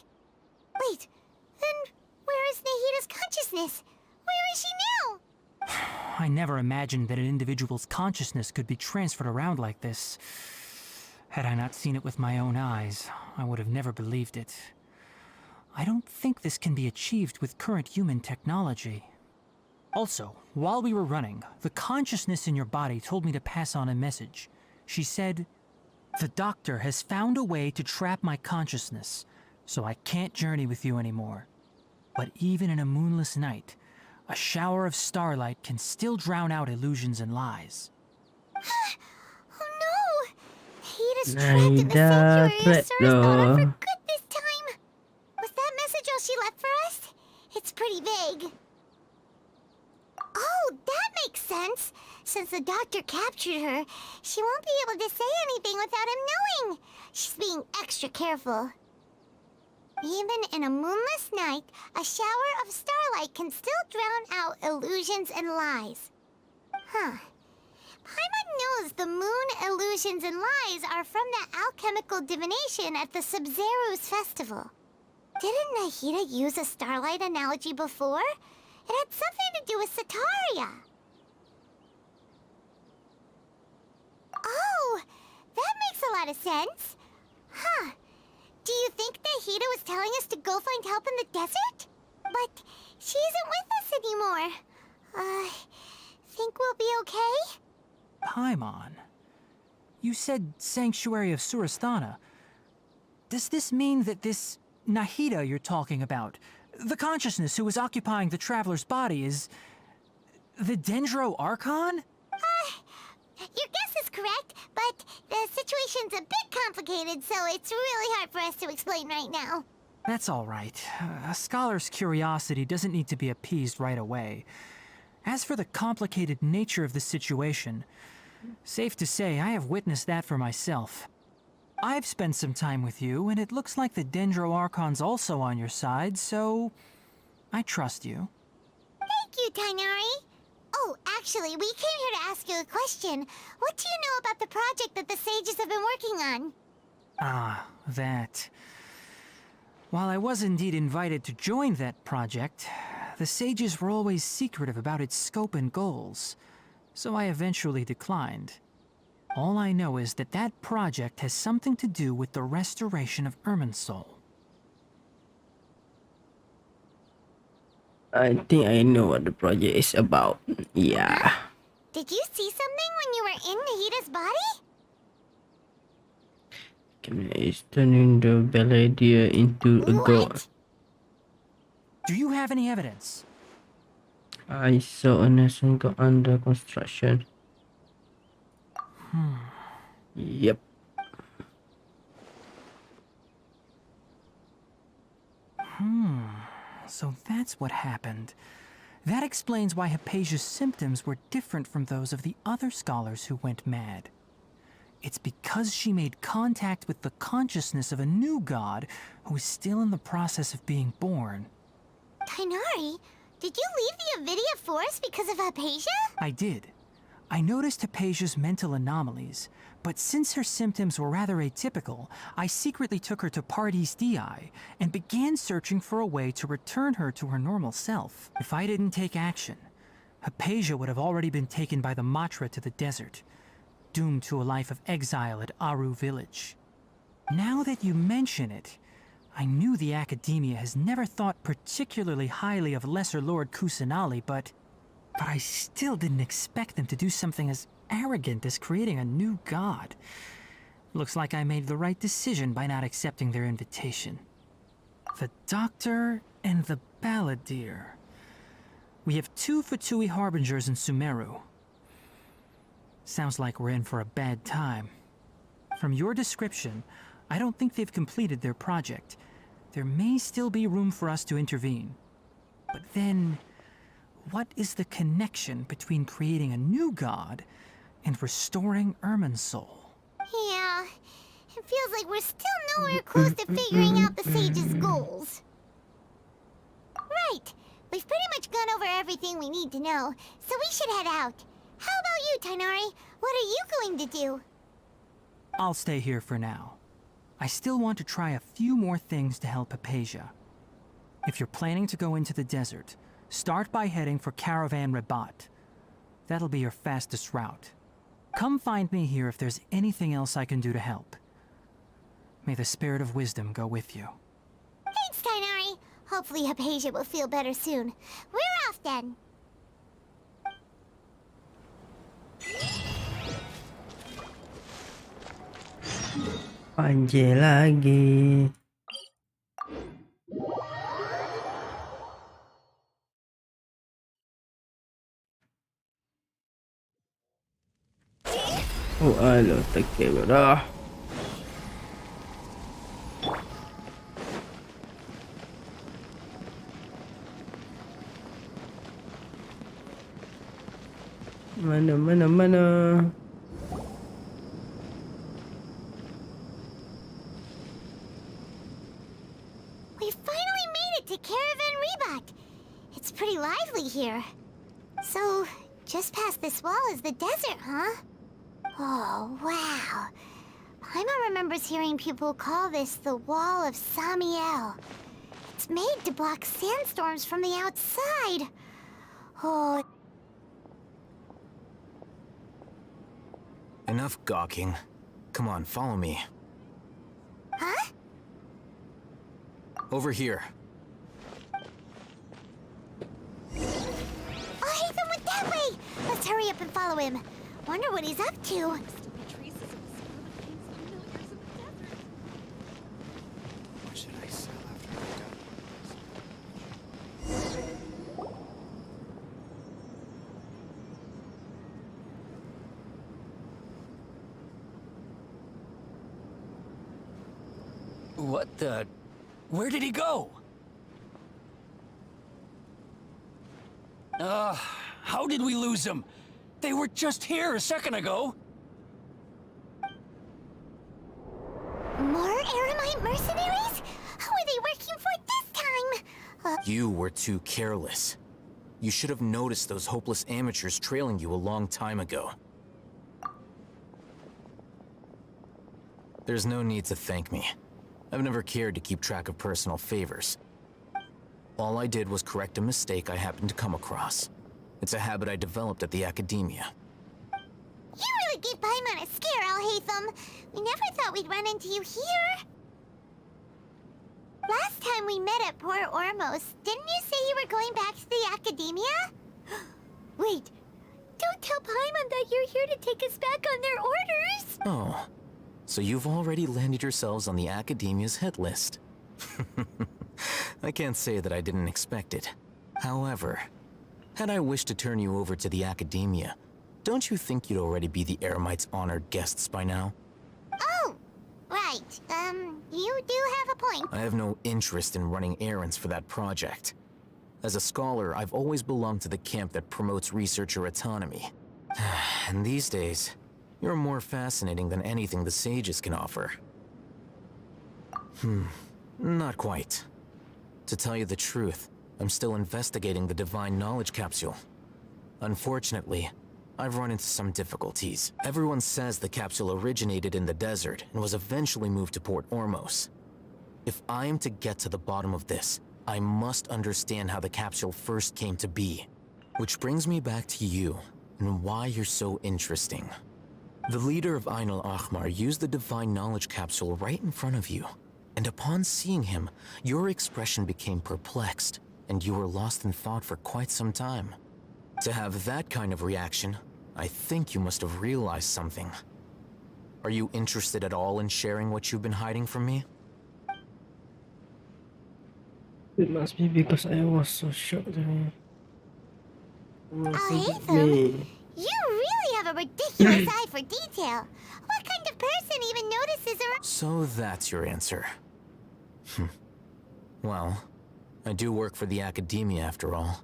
Wait, then where is Nahida's consciousness? Where is she now? I never imagined that an individual's consciousness could be transferred around like this. Had I not seen it with my own eyes, I would have never believed it. I don't think this can be achieved with current human technology. Also, while we were running, the consciousness in your body told me to pass on a message. She said, "The doctor has found a way to trap my consciousness, so I can't journey with you anymore. But even in a moonless night, a shower of starlight can still drown out illusions and lies." Oh no! Nahida's trapped in the sanctuary of Surasthana for good this time. Was that message all she left for us? It's pretty vague. Oh, that makes sense. Since the doctor captured her, she won't be able to say anything without him knowing. She's being extra careful. Even in a moonless night, a shower of starlight can still drown out illusions and lies. Huh. Paimon knows the moon illusions and lies are from the alchemical divination at the Sub-Zero's festival. Didn't Nahida use a starlight analogy before? It had something to do with Sataria. Oh, that makes a lot of sense. Huh. Do you think Nahida was telling us to go find help in the desert? But she isn't with us anymore. Think we'll be okay? Paimon, you said Sanctuary of Surasthana. Does this mean that this Nahida you're talking about, the consciousness who was occupying the Traveler's body, is the Dendro Archon? Your guess is correct, but the situation's a bit complicated, so it's really hard for us to explain right now. That's all right. A scholar's curiosity doesn't need to be appeased right away. As for the complicated nature of the situation, safe to say I have witnessed that for myself. I've spent some time with you, and it looks like the Dendro Archon's also on your side, so I trust you. Thank you, Tainari. Oh, actually, we came here to ask you a question. What do you know about the project that the sages have been working on? Ah, that. While I was indeed invited to join that project, the sages were always secretive about its scope and goals, so I eventually declined. All I know is that that project has something to do with the restoration of Irminsul. I think I know what the project is about. Yeah. Did you see something when you were in Nahida's body? It's turning the Balladeer into a god. What? Do you have any evidence? I saw a nation god under construction. Yep. So that's what happened. That explains why Hypatia's symptoms were different from those of the other scholars who went mad. It's because she made contact with the consciousness of a new god who is still in the process of being born. Tainari, did you leave the Avidia Forest because of Hypatia? I did. I noticed Hypatia's mental anomalies, but since her symptoms were rather atypical, I secretly took her to Pardis Dii and began searching for a way to return her to her normal self. If I didn't take action, Hypatia would have already been taken by the Matra to the desert, doomed to a life of exile at Aru village. Now that you mention it, I knew the Academia has never thought particularly highly of Lesser Lord Kusanali, but I still didn't expect them to do something as arrogant as creating a new god. Looks like I made the right decision by not accepting their invitation. The Doctor and the Balladeer. We have 2 Fatui Harbingers in Sumeru. Sounds like we're in for a bad time. From your description, I don't think they've completed their project. There may still be room for us to intervene. But then, what is the connection between creating a new god and restoring Irminsul? Yeah, it feels like we're still nowhere close to figuring out the sage's goals. Right, we've pretty much gone over everything we need to know, so we should head out. How about you, Tainari? What are you going to do? I'll stay here for now. I still want to try a few more things to help Hypatia. If you're planning to go into the desert, start by heading for Caravan Rabat. That'll be your fastest route. Come find me here if there's anything else I can do to help. May the spirit of wisdom go with you. Thanks, Tainari. Hopefully Hypatia will feel better soon. We're off then. Panjang lagi. Oh, alo, tak kira dah. Mana. We finally made it to Caravan Rebat. It's pretty lively here. So, just past this wall is the desert, huh? Oh, wow. Paimon remembers hearing people call this the Wall of Samiel. It's made to block sandstorms from the outside. Oh, Enough gawking. Come on, follow me. huh? Over here. Oh, Ethan went that way! Let's hurry up and follow him. Wonder what he's up to. What should I sell after I'm done? What the... Where did he go? How did we lose them? They were just here a second ago. More Aramite mercenaries? Who are they working for this time? You were too careless. You should have noticed those hopeless amateurs trailing you a long time ago. There's no need to thank me. I've never cared to keep track of personal favors. All I did was correct a mistake I happened to come across. It's a habit I developed at the academia. You really gave Paimon a scare, Alhaitham. We never thought we'd run into you here. Last time we met at Port Ormos, didn't you say you were going back to the academia? Wait, don't tell Paimon that you're here to take us back on their orders! Oh, so you've already landed yourselves on the academia's hit list. I can't say that I didn't expect it. However, had I wished to turn you over to the academia, don't you think you'd already be the Aramite's honored guests by now? Oh, right. You do have a point. I have no interest in running errands for that project. As a scholar, I've always belonged to the camp that promotes researcher autonomy. And these days, you're more fascinating than anything the sages can offer. Not quite. To tell you the truth, I'm still investigating the Divine Knowledge Capsule. Unfortunately, I've run into some difficulties. Everyone says the capsule originated in the desert and was eventually moved to Port Ormos. If I am to get to the bottom of this, I must understand how the capsule first came to be. Which brings me back to you, and why you're so interesting. The leader of Ain al-Ahmar used the Divine Knowledge Capsule right in front of you, and upon seeing him, your expression became perplexed, and you were lost in thought for quite some time. To have that kind of reaction, I think you must have realized something. Are you interested at all in sharing what you've been hiding from me? It must be because I was so shocked. Alhaitham, you really have a ridiculous eye for detail. What kind of person even notices a... So that's your answer. Well, I do work for the academia after all.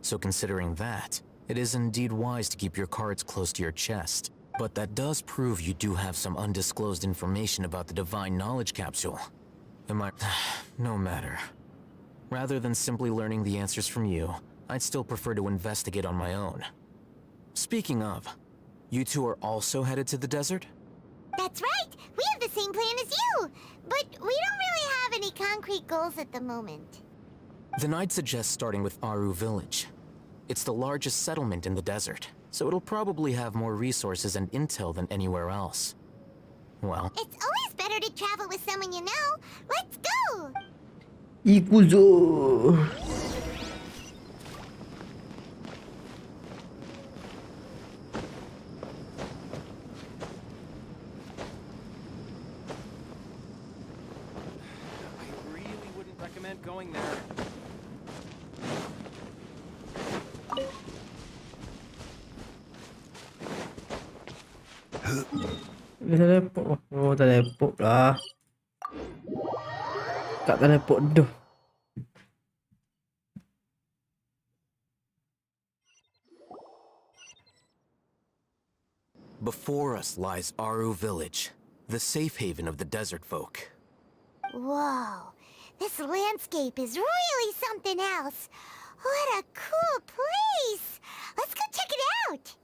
So considering that, it is indeed wise to keep your cards close to your chest. But that does prove you do have some undisclosed information about the Divine Knowledge Capsule. Am I... No matter. Rather than simply learning the answers from you, I'd still prefer to investigate on my own. Speaking of, you two are also headed to the desert? That's right! We have the same plan as you! But we don't really have any concrete goals at the moment. Then I'd suggest starting with Aru Village. It's the largest settlement in the desert, so it'll probably have more resources and intel than anywhere else. Well... It's always better to travel with someone you know. Let's go! Ikuzo. I really wouldn't recommend going there. Teleport. Oh, teleport lah. Tak teleport dah. Before us lies Aru Village, the safe haven of the desert folk. Whoa, this landscape is really something else. What a cool place! Let's go check it out!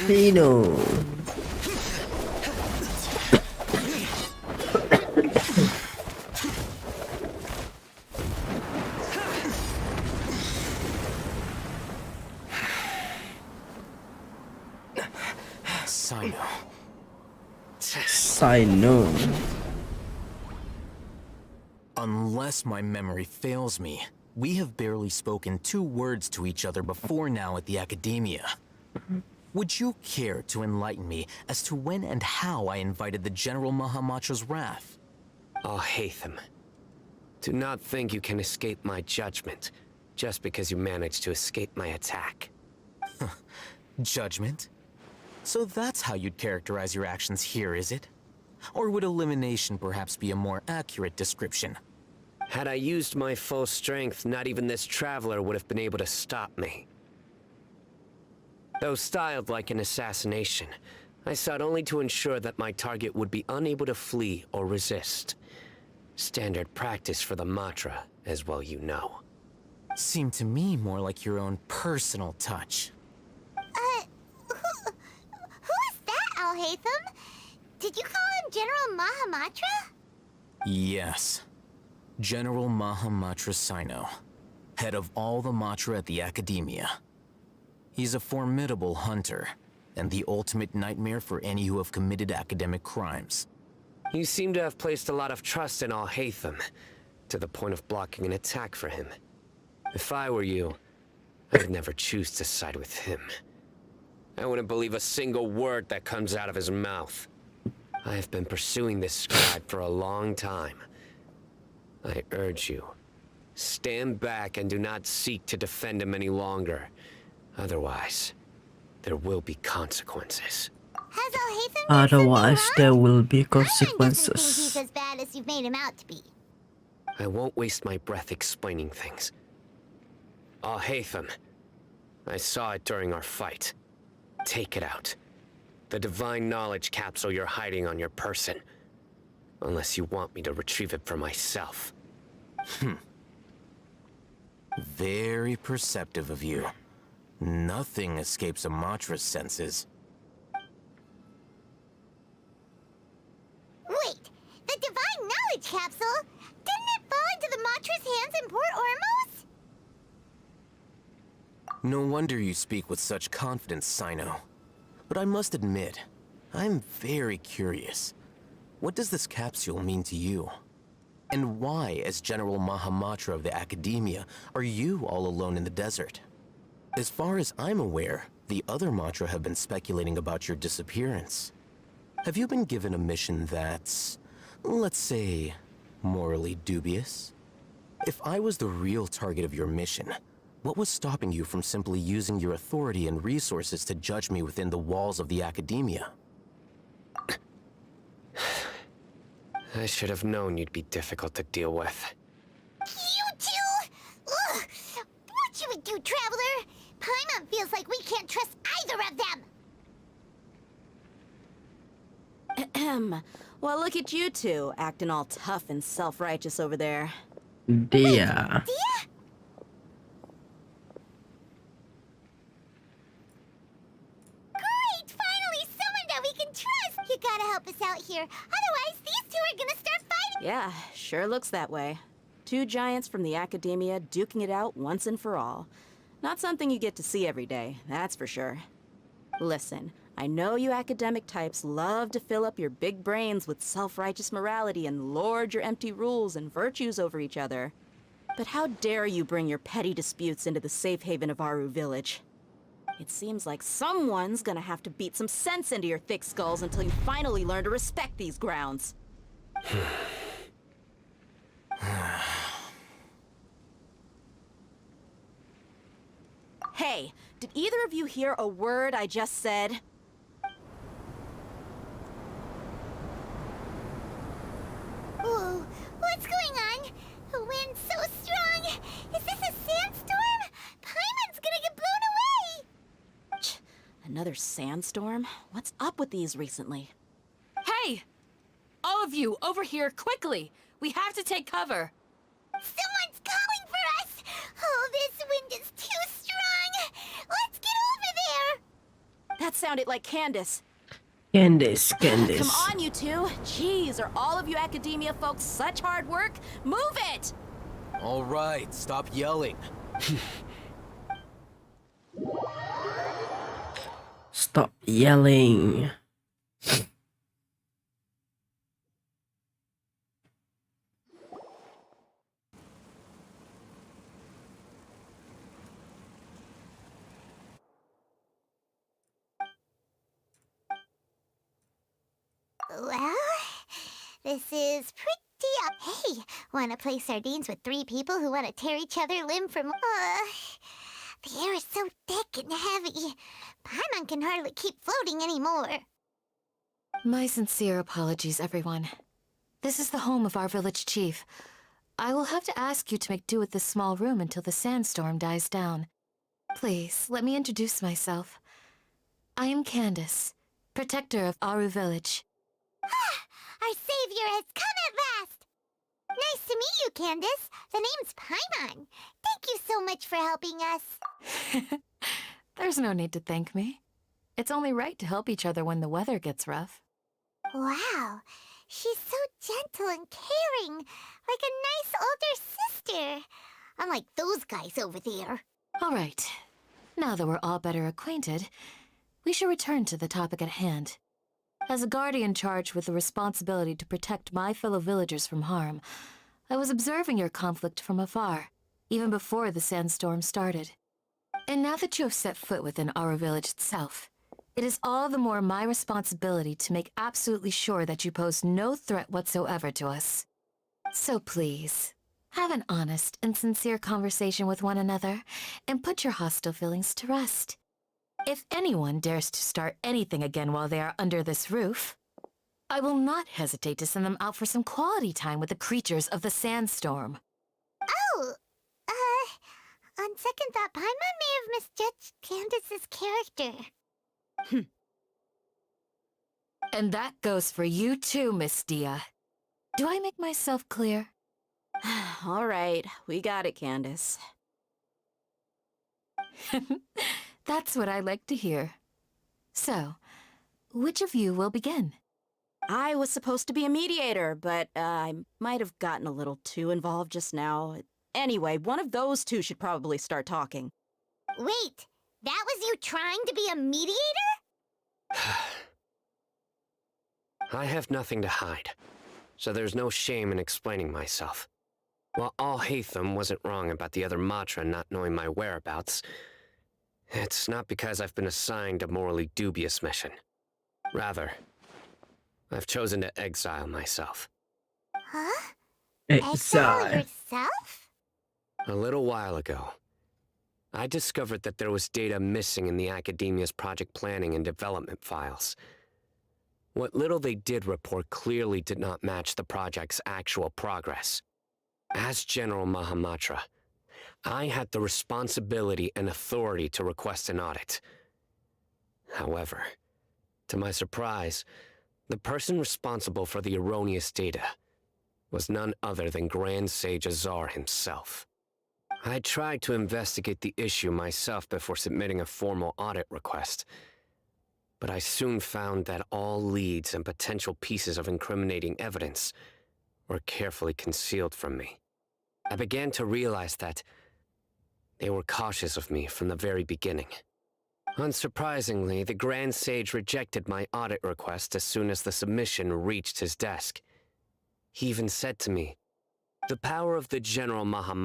Pino. Sino. Sino. Unless my memory fails me, we have barely spoken 2 words to each other before now at the Academia. Would you care to enlighten me as to when and how I invited the General Mahamatra's wrath? Oh, Hatham. Do not think you can escape my judgment just because you managed to escape my attack. Judgment? So that's how you'd characterize your actions here, is it? Or would elimination perhaps be a more accurate description? Had I used my full strength, not even this traveler would have been able to stop me. Though styled like an assassination, I sought only to ensure that my target would be unable to flee or resist. Standard practice for the Matra, as well you know. Seemed to me more like your own personal touch. Who is that, Alhaitham? Did you call him General Mahamatra? Yes. General Mahamatra Sino, head of all the Matra at the Academia. He's a formidable hunter, and the ultimate nightmare for any who have committed academic crimes. You seem to have placed a lot of trust in Alhaitham, to the point of blocking an attack for him. If I were you, I'd never choose to side with him. I wouldn't believe a single word that comes out of his mouth. I have been pursuing this scribe for a long time. I urge you, stand back and do not seek to defend him any longer. Otherwise, there will be consequences. Has Alhaitham Otherwise, there will be Doesn't think consequences. he's as bad as you've made him out to be. I won't waste my breath explaining things. Alhaitham, I saw it during our fight. Take it out. The divine knowledge capsule you're hiding on your person. Unless you want me to retrieve it for myself. Very perceptive of you. Nothing escapes a Matra's senses. Wait, the divine knowledge capsule? Didn't it fall into the Matra's hands in Port Ormos? No wonder you speak with such confidence, Sino. But I must admit, I'm very curious. What does this capsule mean to you? And why, as General Mahamatra of the Academia, are you all alone in the desert? As far as I'm aware, the other Matra have been speculating about your disappearance. Have you been given a mission that's, let's say, morally dubious? If I was the real target of your mission, what was stopping you from simply using your authority and resources to judge me within the walls of the Academia? I should have known you'd be difficult to deal with. You two? Ugh! What you would do, Traveler? Paimon feels like we can't trust either of them! Ahem. Well, look at you two, acting all tough and self-righteous over there. Dia. Great! Finally, someone that we can trust! You gotta help us out here. Otherwise, these two are gonna start fighting! Yeah, sure looks that way. 2 giants from the Academia duking it out once and for all. Not something you get to see every day, that's for sure. Listen, I know you academic types love to fill up your big brains with self-righteous morality and lord your empty rules and virtues over each other. But how dare you bring your petty disputes into the safe haven of Aru Village? It seems like someone's gonna have to beat some sense into your thick skulls until you finally learn to respect these grounds. Hey, did either of you hear a word I just said? Whoa, what's going on? The wind's so strong! Is this a sandstorm? Paimon's gonna get blown away! Another sandstorm? What's up with these recently? Hey! All of you, over here, quickly! We have to take cover! Someone's calling for us! Oh, this wind is too strong! Let's get over there! That sounded like Candace. Candace. Come on, you two. Jeez, are all of you Academia folks such hard work? Move it! All right, stop yelling. Stop yelling. Well, this is pretty Hey, wanna play sardines with 3 people who wanna tear each other limb from... the air is so thick and heavy. Paimon can hardly keep floating anymore. My sincere apologies, everyone. This is the home of our village chief. I will have to ask you to make do with this small room until the sandstorm dies down. Please, let me introduce myself. I am Candace, protector of Aru Village. Our savior has come at last! Nice to meet you, Candace. The name's Paimon. Thank you so much for helping us. There's no need to thank me. It's only right to help each other when the weather gets rough. Wow, she's so gentle and caring, like a nice older sister. Unlike those guys over there. All right. Now that we're all better acquainted, we should return to the topic at hand. As a guardian charged with the responsibility to protect my fellow villagers from harm, I was observing your conflict from afar, even before the sandstorm started. And now that you have set foot within our village itself, it is all the more my responsibility to make absolutely sure that you pose no threat whatsoever to us. So please, have an honest and sincere conversation with one another, and put your hostile feelings to rest. If anyone dares to start anything again while they are under this roof, I will not hesitate to send them out for some quality time with the creatures of the sandstorm. Oh, on second thought, Paimon may have misjudged Candace's character. And that goes for you too, Miss Dia. Do I make myself clear? All right, we got it, Candace. That's what I like to hear. So, which of you will begin? I was supposed to be a mediator, but I might have gotten a little too involved just now. Anyway, one of those two should probably start talking. Wait, that was you trying to be a mediator? I have nothing to hide, so there's no shame in explaining myself. While Alhaitham wasn't wrong about the other Matra not knowing my whereabouts, it's not because I've been assigned a morally dubious mission. Rather, I've chosen to exile myself. Huh? Exile. Yourself? A little while ago, I discovered that there was data missing in the Academia's project planning and development files. What little they did report clearly did not match the project's actual progress. As General Mahamatra, I had the responsibility and authority to request an audit. However, to my surprise, the person responsible for the erroneous data was none other than Grand Sage Azar himself. I tried to investigate the issue myself before submitting a formal audit request, but I soon found that all leads and potential pieces of incriminating evidence were carefully concealed from me. I began to realize that they were cautious of me from the very beginning. Unsurprisingly, the Grand Sage rejected my audit request as soon as the submission reached his desk. He even said to me, "The power of the General